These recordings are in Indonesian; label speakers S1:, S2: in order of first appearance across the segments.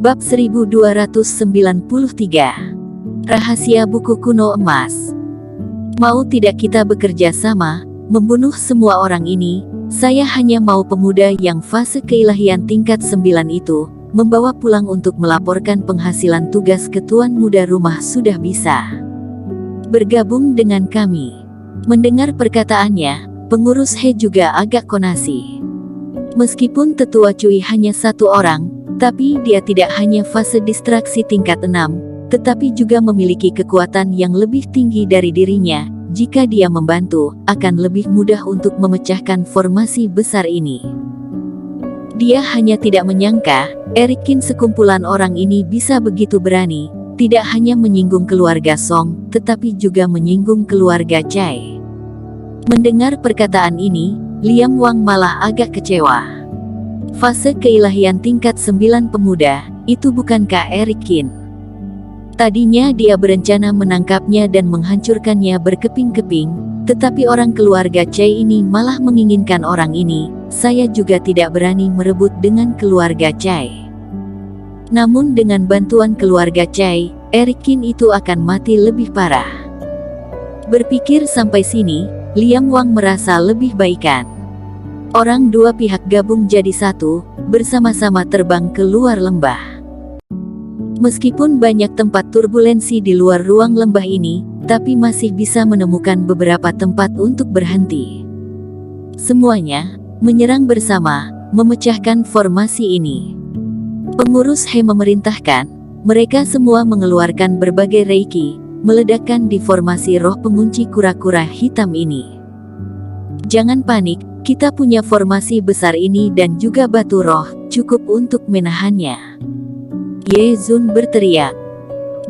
S1: Bab 1293. Rahasia Buku Kuno Emas. Mau tidak kita bekerja sama, membunuh semua orang ini? Saya hanya mau pemuda yang fase keilahian tingkat 9 itu, membawa pulang untuk melaporkan penghasilan tugas ke tuan muda rumah sudah bisa bergabung dengan kami. Mendengar perkataannya, pengurus He juga agak konasi. Meskipun tetua Cui hanya satu orang, tapi dia tidak hanya fase distraksi tingkat 6, tetapi juga memiliki kekuatan yang lebih tinggi dari dirinya. Jika dia membantu, akan lebih mudah untuk memecahkan formasi besar ini. Dia hanya tidak menyangka, Erikin sekumpulan orang ini bisa begitu berani, tidak hanya menyinggung keluarga Song, tetapi juga menyinggung keluarga Chai. Mendengar perkataan ini, Liam Wang malah agak kecewa. Fase keilahian tingkat 9 pemuda, itu bukankah Erikin? Tadinya dia berencana menangkapnya dan menghancurkannya berkeping-keping, tetapi orang keluarga Chai ini malah menginginkan orang ini. Saya juga tidak berani merebut dengan keluarga Chai. Namun dengan bantuan keluarga Chai, Erikin itu akan mati lebih parah. Berpikir sampai sini, Liam Wang merasa lebih baikan. Orang dua pihak gabung jadi satu, bersama-sama terbang ke luar lembah. Meskipun banyak tempat turbulensi di luar ruang lembah ini, tapi masih bisa menemukan beberapa tempat untuk berhenti. Semuanya menyerang bersama, memecahkan formasi ini. Pengurus He memerintahkan, mereka semua mengeluarkan berbagai reiki, meledakkan di formasi roh pengunci kura-kura hitam ini. Jangan panik, kita punya formasi besar ini dan juga batu roh, cukup untuk menahannya. Ye Zun berteriak.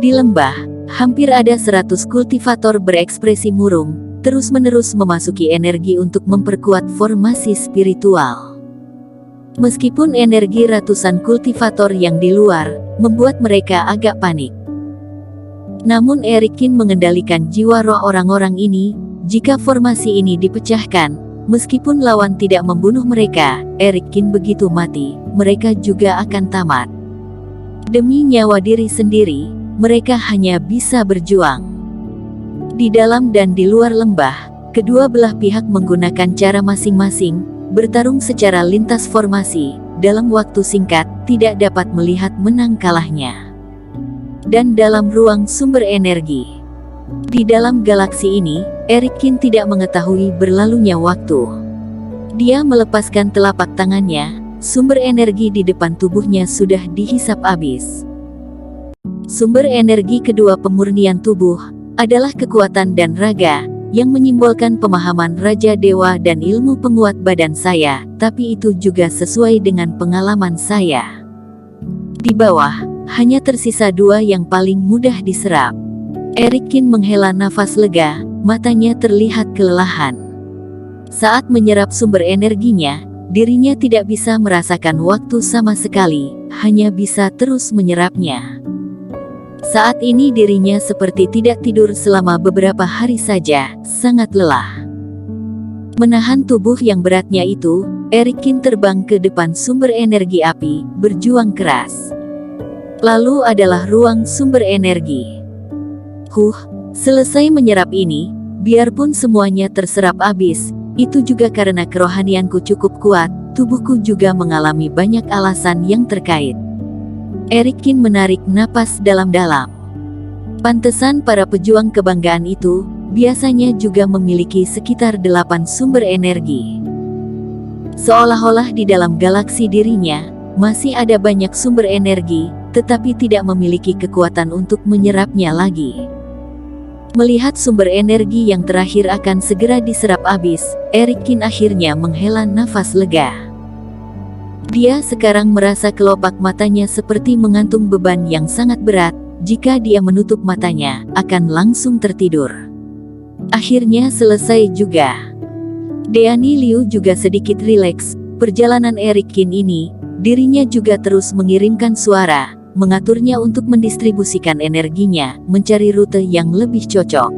S1: Di lembah, hampir ada 100 kultivator berekspresi murung, terus-menerus memasuki energi untuk memperkuat formasi spiritual. Meskipun energi ratusan kultivator yang di luar, membuat mereka agak panik. Namun Erikin mengendalikan jiwa roh orang-orang ini. Jika formasi ini dipecahkan, meskipun lawan tidak membunuh mereka, Erikin begitu mati, mereka juga akan tamat. Demi nyawa diri sendiri, mereka hanya bisa berjuang. Di dalam dan di luar lembah, kedua belah pihak menggunakan cara masing-masing, bertarung secara lintas formasi, dalam waktu singkat, tidak dapat melihat menang kalahnya. Dan dalam ruang sumber energi. Di dalam galaksi ini, Erikin tidak mengetahui berlalunya waktu. Dia melepaskan telapak tangannya, sumber energi di depan tubuhnya sudah dihisap habis. Sumber energi kedua pemurnian tubuh, adalah kekuatan dan raga, yang menyimbolkan pemahaman Raja Dewa dan ilmu penguat badan saya, tapi itu juga sesuai dengan pengalaman saya. Di bawah, hanya tersisa dua yang paling mudah diserap. Erikin menghela nafas lega, matanya terlihat kelelahan. Saat menyerap sumber energinya, dirinya tidak bisa merasakan waktu sama sekali, hanya bisa terus menyerapnya. Saat ini dirinya seperti tidak tidur selama beberapa hari saja, sangat lelah. Menahan tubuh yang beratnya itu, Erikin terbang ke depan sumber energi api, berjuang keras. Lalu adalah ruang sumber energi. Selesai menyerap ini, biarpun semuanya terserap habis, itu juga karena kerohanianku cukup kuat, tubuhku juga mengalami banyak alasan yang terkait. Erikin menarik napas dalam-dalam. Pantesan para pejuang kebanggaan itu, biasanya juga memiliki sekitar 8 sumber energi. Seolah-olah di dalam galaksi dirinya, masih ada banyak sumber energi, tetapi tidak memiliki kekuatan untuk menyerapnya lagi. Melihat sumber energi yang terakhir akan segera diserap habis, Erikin akhirnya menghela nafas lega. Dia sekarang merasa kelopak matanya seperti mengantung beban yang sangat berat, jika dia menutup matanya, akan langsung tertidur. Akhirnya selesai juga. Deani Liu juga sedikit rileks, perjalanan Erikin ini, dirinya juga terus mengirimkan suara, mengaturnya untuk mendistribusikan energinya, mencari rute yang lebih cocok.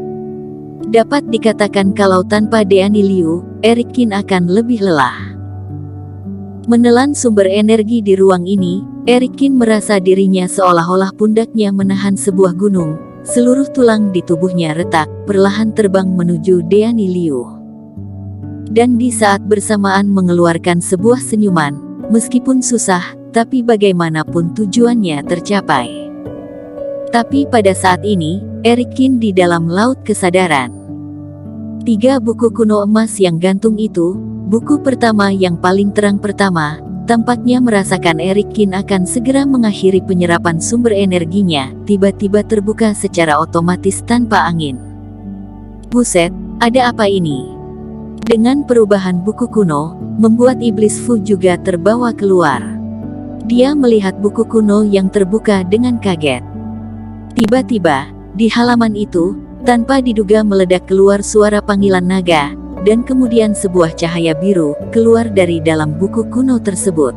S1: Dapat dikatakan kalau tanpa Deani Liu, Erikin akan lebih lelah. Menelan sumber energi di ruang ini, Erikin merasa dirinya seolah-olah pundaknya menahan sebuah gunung. Seluruh tulang di tubuhnya retak, perlahan terbang menuju Deani Liu. Dan di saat bersamaan mengeluarkan sebuah senyuman, meskipun susah, tapi bagaimanapun tujuannya tercapai. Tapi pada saat ini, Erikin di dalam laut kesadaran. 3 buku kuno emas yang gantung itu, buku pertama yang paling terang pertama, tampaknya merasakan Erikin akan segera mengakhiri penyerapan sumber energinya, tiba-tiba terbuka secara otomatis tanpa angin. Buset, ada apa ini? Dengan perubahan buku kuno, membuat Iblis Fu juga terbawa keluar. Dia melihat buku kuno yang terbuka dengan kaget. Tiba-tiba, di halaman itu, tanpa diduga meledak keluar suara panggilan naga, dan kemudian sebuah cahaya biru keluar dari dalam buku kuno tersebut.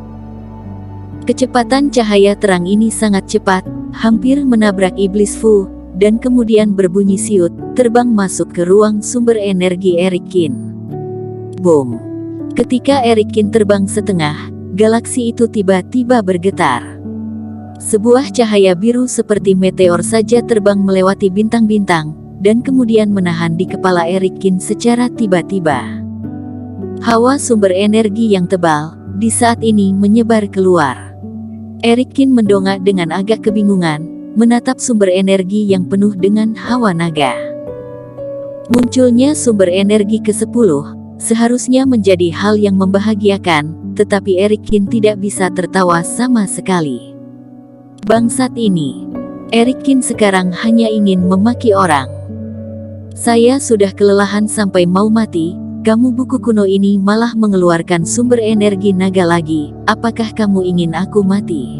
S1: Kecepatan cahaya terang ini sangat cepat, hampir menabrak Iblis Fu, dan kemudian berbunyi siut, terbang masuk ke ruang sumber energi Erikin. Boom! Ketika Erikin terbang setengah, galaksi itu tiba-tiba bergetar. Sebuah cahaya biru seperti meteor saja terbang melewati bintang-bintang, dan kemudian menahan di kepala Erikin secara tiba-tiba. Hawa sumber energi yang tebal, di saat ini menyebar keluar. Erikin mendongak dengan agak kebingungan, menatap sumber energi yang penuh dengan hawa naga. Munculnya sumber energi ke-10, seharusnya menjadi hal yang membahagiakan, tetapi Erikin tidak bisa tertawa sama sekali. Bangsat ini. Erikin sekarang hanya ingin memaki orang. Saya sudah kelelahan sampai mau mati, kamu buku kuno ini malah mengeluarkan sumber energi naga lagi, apakah kamu ingin aku mati?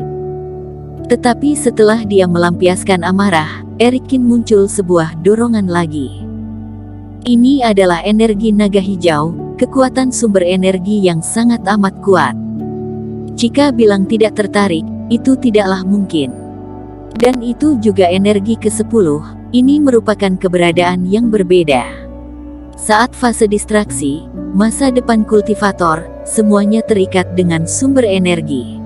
S1: Tetapi setelah dia melampiaskan amarah, Erikin muncul sebuah dorongan lagi. Ini adalah energi naga hijau, kekuatan sumber energi yang sangat amat kuat. Jika bilang tidak tertarik, itu tidaklah mungkin. Dan itu juga energi ke-10, ini merupakan keberadaan yang berbeda. Saat fase distraksi, masa depan kultivator, semuanya terikat dengan sumber energi.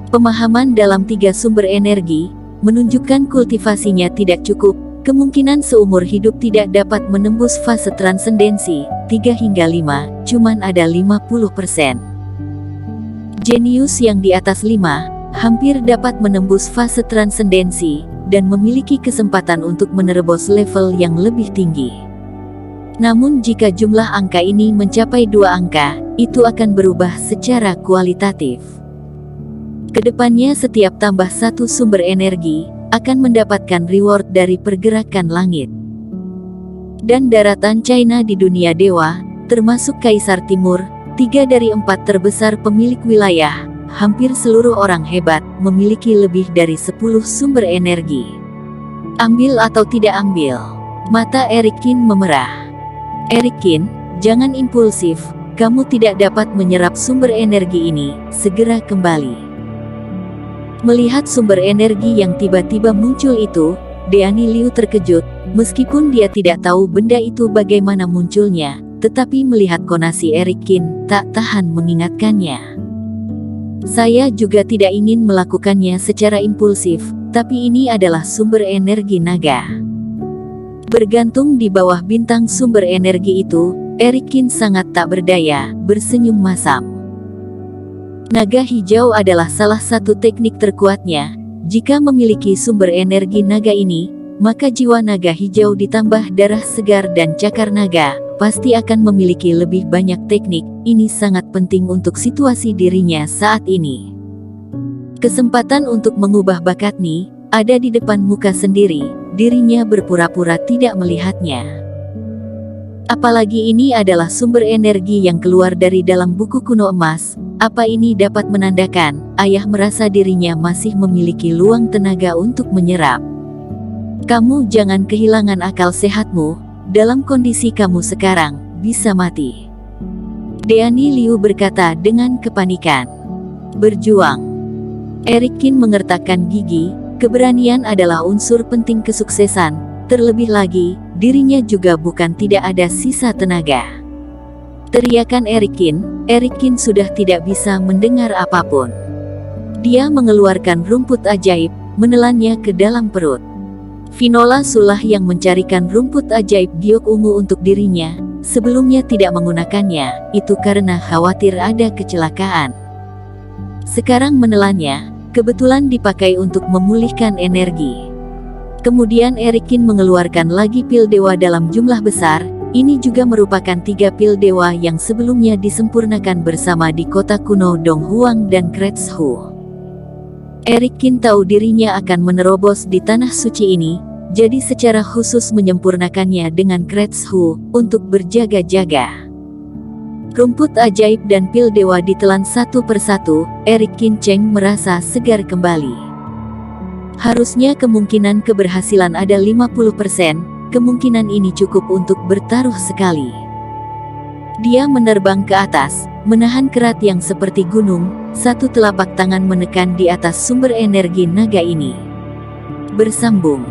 S1: Pemahaman dalam 3 sumber energi, menunjukkan kultivasinya tidak cukup, kemungkinan seumur hidup tidak dapat menembus fase transendensi, 3 hingga 5, cuman ada 50%. Jenius yang di atas 5, hampir dapat menembus fase transendensi, dan memiliki kesempatan untuk menerobos level yang lebih tinggi. Namun jika jumlah angka ini mencapai 2 angka, itu akan berubah secara kualitatif. Kedepannya setiap tambah 1 sumber energi, akan mendapatkan reward dari pergerakan langit. Dan daratan China di dunia dewa, termasuk Kaisar Timur, 3 dari 4 terbesar pemilik wilayah, hampir seluruh orang hebat, memiliki lebih dari 10 sumber energi. Ambil atau tidak ambil? Mata Erikin memerah. Erikin, jangan impulsif, kamu tidak dapat menyerap sumber energi ini, segera kembali. Melihat sumber energi yang tiba-tiba muncul itu, Deani Liu terkejut, meskipun dia tidak tahu benda itu bagaimana munculnya, tetapi melihat konasi Erikin, tak tahan mengingatkannya. Saya juga tidak ingin melakukannya secara impulsif, tapi ini adalah sumber energi naga. Bergantung di bawah bintang sumber energi itu, Erikin sangat tak berdaya, bersenyum masam. Naga hijau adalah salah satu teknik terkuatnya. Jika memiliki sumber energi naga ini, maka jiwa naga hijau ditambah darah segar dan cakar naga, pasti akan memiliki lebih banyak teknik. Ini sangat penting untuk situasi dirinya saat ini. Kesempatan untuk mengubah bakat Ni ada di depan muka sendiri, dirinya berpura-pura tidak melihatnya. Apalagi ini adalah sumber energi yang keluar dari dalam buku kuno emas. Apa ini dapat menandakan ayah merasa dirinya masih memiliki luang tenaga untuk menyerap? Kamu jangan kehilangan akal sehatmu, dalam kondisi kamu sekarang, bisa mati. Deani Liu berkata dengan kepanikan. Berjuang. Erikin mengertakkan gigi, keberanian adalah unsur penting kesuksesan, terlebih lagi, dirinya juga bukan tidak ada sisa tenaga. Teriakan Erikin sudah tidak bisa mendengar apapun. Dia mengeluarkan rumput ajaib, menelannya ke dalam perut. Finola Sulah yang mencarikan rumput ajaib giok ungu untuk dirinya, sebelumnya tidak menggunakannya, itu karena khawatir ada kecelakaan. Sekarang menelannya, kebetulan dipakai untuk memulihkan energi. Kemudian Erikin mengeluarkan lagi pil dewa dalam jumlah besar, ini juga merupakan 3 pil dewa yang sebelumnya disempurnakan bersama di kota kuno Dong Huang dan Kretshu. Erikin tahu dirinya akan menerobos di tanah suci ini, jadi secara khusus menyempurnakannya dengan Kretshu untuk berjaga-jaga. Rumput ajaib dan pil dewa ditelan satu persatu, Erikin Cheng merasa segar kembali. Harusnya kemungkinan keberhasilan ada 50%, kemungkinan ini cukup untuk bertaruh sekali. Dia menerbang ke atas, menahan kerat yang seperti gunung, satu telapak tangan menekan di atas sumber energi naga ini. Bersambung.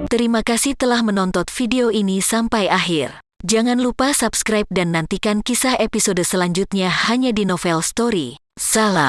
S1: Terima kasih telah menonton video ini sampai akhir. Jangan lupa subscribe dan nantikan kisah episode selanjutnya hanya di Novel Story. Salam.